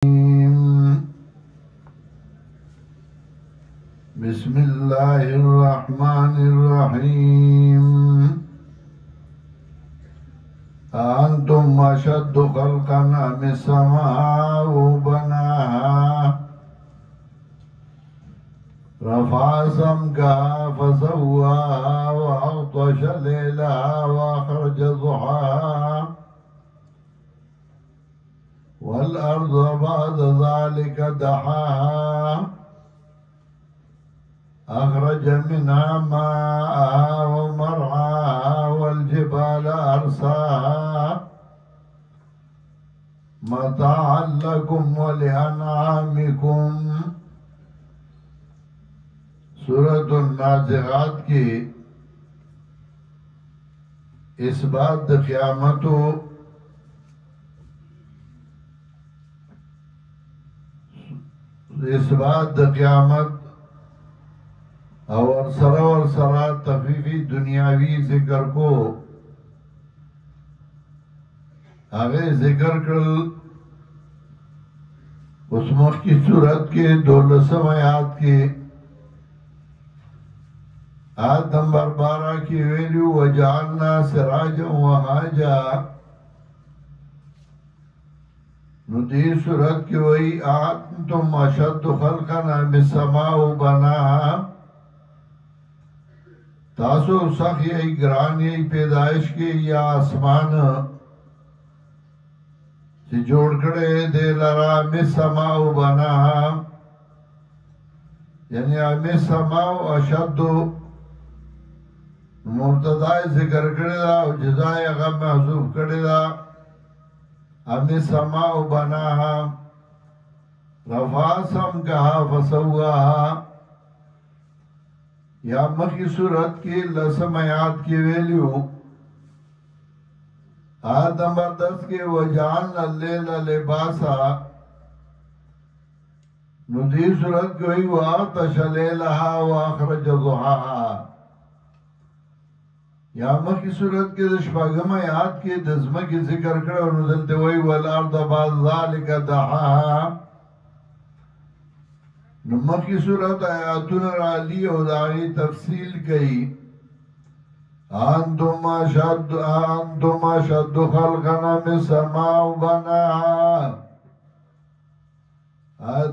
बिस्मिल्लाहिर्रहमानिर्रहीम। अंतुम अशद्दु खल्क़न अमिस समाउ बनाहा रफ़अ समकाहा फसव्वाहा वअग़तश लैलहा वअख़रज दुहाहा वल अर्ज़ बअद ज़ालिका दहाहा अख़रज मिन्हा माअहा व मरआहा वल जिबाल अरसाहा मताअन लकुम व लिअनआमिकुम। सूरतुन नाज़िआत की इस्बात क़यामतो इस्बात क़यामत और सरा तफीफी दुनियावी जिक्र को आगे जिक्र कर उस मक्की सूरत के 12 आयत के आयत नंबर 12 की वैल्यू वजअलना सिराजन वहाजा। नुदी सूरत की वही अंतुम अशद्दु खल्क़न अमिस समाउ बनाहा। तासो सख यही ग्रान यही पैदाइश के या आसमान से जोड़ कड़े दे लरा मिस समाउ बनाहा, यानी अमिस समाउ अशद्दु मुब्तदाए जिक्र करेगा और जज़ाए अगर महसूब करेगा। अमिस समाउ बनाहा रफ़अ समकाहा फसव्वाहा। या मखी सूरत की लसमयात की वैल्यू आयत नंबर 10 के वजअलना लैला लिबासा। नुदी सूरत की वही वअग़तश लैलहा वअख़रज दुहाहा। या मखी सूरत के शपगम आयत के दज़मा की जिक्र करे और नुज़लते वही वल अर्ज़ बअद ज़ालिका दहाहा। मक्की सूरत आयातुन राली और दागी तफसील कई। अंतुम अशद्दु खल्क़न अमिस समाउ बनाहा।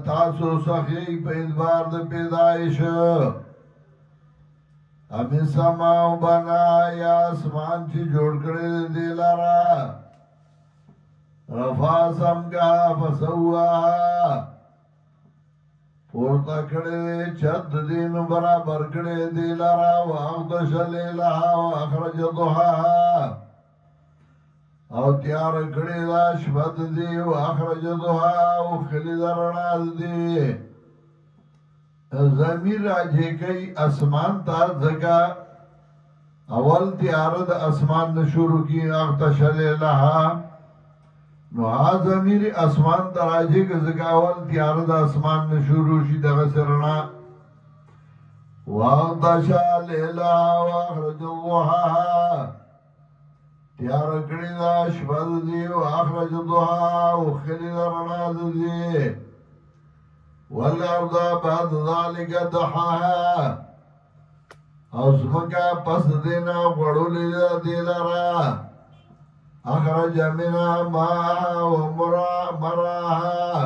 तासो सखी पैदवार द पैदाइश अमिस समाउ बनाहा या आसमान से जोड़ करे दे लारा। रफ़अ समकाहा फसव्वाहा पोर्ता कड़े छद दिन बराबर कड़े दे लारा। वअग़तश लैलहा वअख़रज दुहाहा और त्यार कड़े दा शबद दे वअख़रज दुहाहा उखली दरना दे। ज़मीर राजे कई आसमान ता जगा अवल त्यार द आसमान न शुरू की अग़तश लैलहा नो हा ज़मीर आसमान तराजे के जगावल त्यार द आसमान न शुरू शी दगा सरना। वअग़तश लैलहा वअख़रज दुहाहा त्यार कड़ी दा शबद दे वअख़रज दुहाहा उखली दरना दे। वल अर्ज़ बअद ज़ालिका दहाहा और उसमका पस देना वड़ोले दे लारा। अख़रज मिन्हा माअहा व मरआहा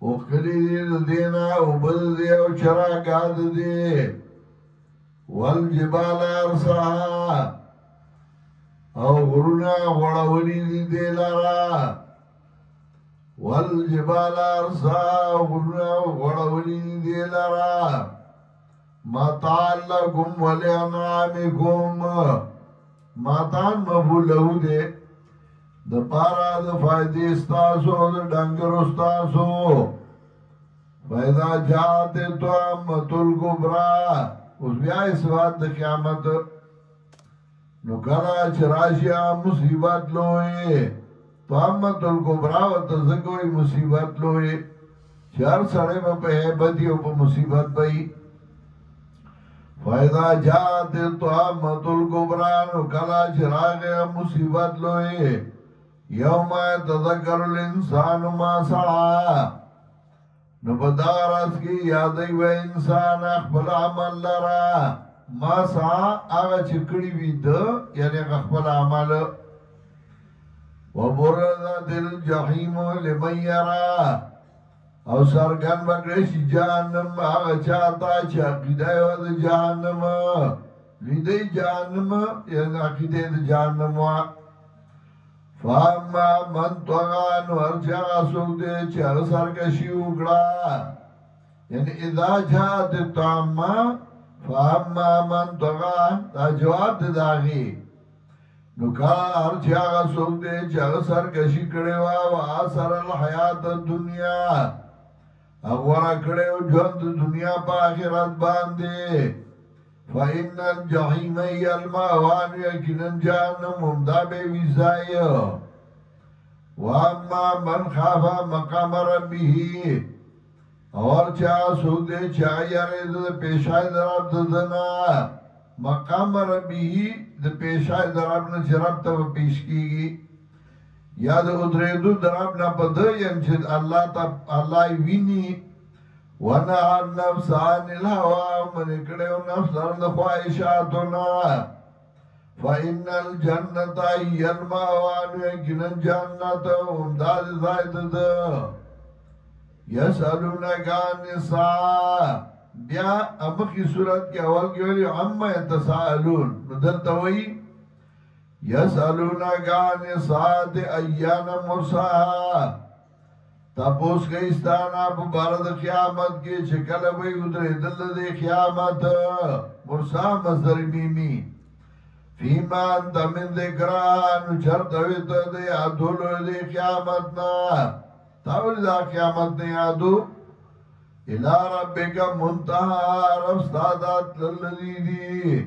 उखली देना उबद दे और चरागाह दे। वल जिबाल अरसाहा और गुरुना वड़वली दे लारा। वल जिबाल अरसाहा गुरुना वड़वली दे लारा। मताअन लकुम व लिअनआमिकुम। मातान मफूल लहू दे द पारा द फायदे स्तासो द डंगर स्तासो। फैदा जाते तौम्मतुल कुबरा उस ब्या इस बात द क़यामत नुकरा चराशिया मुसीबत लोए तौम्मतुल कुबरा व तज़कोई मुसीबत लोए। चार सड़े में पे है बदियों पर मुसीबत बई। फैदा जाते तौम्मतुल कुबरा नुकरा चराशिया मुसीबत लोए یوم یتذکر الانسان ما سعا نو بدارس کی یادی و انسان اخبر عمل لرا ما سعا آغا چکڑی وی دا یعنی اخبر عمل وبرزت الجحیم لمن یرا او سرگن بکرشی جہنم آغا چاہتا چی عقیدہ و دا جہنم لیدی جہنم یعنی عقیدہ دا جہنم فاما من طغان ورچا سوک دے چاہ سرکشی اکڑا یعنی اذا جات الطعامہ فاما من طغان دا جواب دے داغی نکار چاہ سوک دے چاہ سرکشی کڑے و آثر الحیات الدنیا اغورا کڑے و جوند دنیا پا آخرت باندے فَإِنَّ الْجَحِيمَ هِيَ الْمَأْوَانُ يَقِينًا جَهَنَّمُ ہمدا بے وزائی وَأَمَّا مَنْ خَافَ مَقَامَ رَبِّهِ اور چاہ سوک دے چاہ یارے دا پیشای دراب ددنا مقام ربِّهِ دا پیشای دراب نا چراب تا پیش کی گی یا دا ادریدو دراب نا پدہ یم چید اللہ وینی وَنَهَا النَّفْسَ عَنِ الْهَوَىٰ مَنِکڑے و نفس لرد خواہشاتنا فَإِنَّ الْجَنَّةَ هِيَ الْمَأْوَىٰ یقیناً جنت امداد زائد دا یسألونک عن الساعة بیا امخی صورت کے اول کی ولی عما یتساءلون ندلتوئی یسألونک عن الساعة ایان مرساها تپوس گئیستانا پا بارد قیامت کے چکل بھئی ادھر دل دے قیامت مرسا مصدر میمی فیما انت من ذکران چرتویت دے آدھولو دے قیامتنا تاولی دا قیامت نے آدھو الہ ربکا منتہا رفستادات للذی دی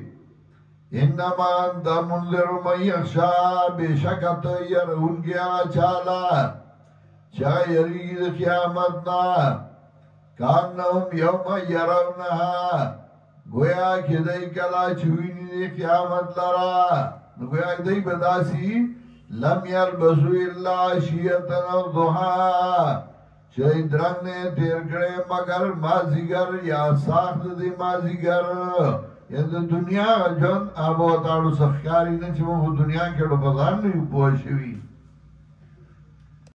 انما انت منذر من یخشا بے شکت یرہون گیا چالا چاہ یریگی دا قیامتنا کانہم یوم یرونہا گویا کہ دائی کلا چوینی دے قیامت لرا گویا کہ دائی بداسی لم یلبسو اللہ عشیتن و ضحا چاہی درنگ نے تیر کرے مگر مازیگر یا ساخت دے مازیگر یعنی دنیا جن آبو تاڑو سخکاری نے چمو دنیا کیڑو بزار نہیں پوشوی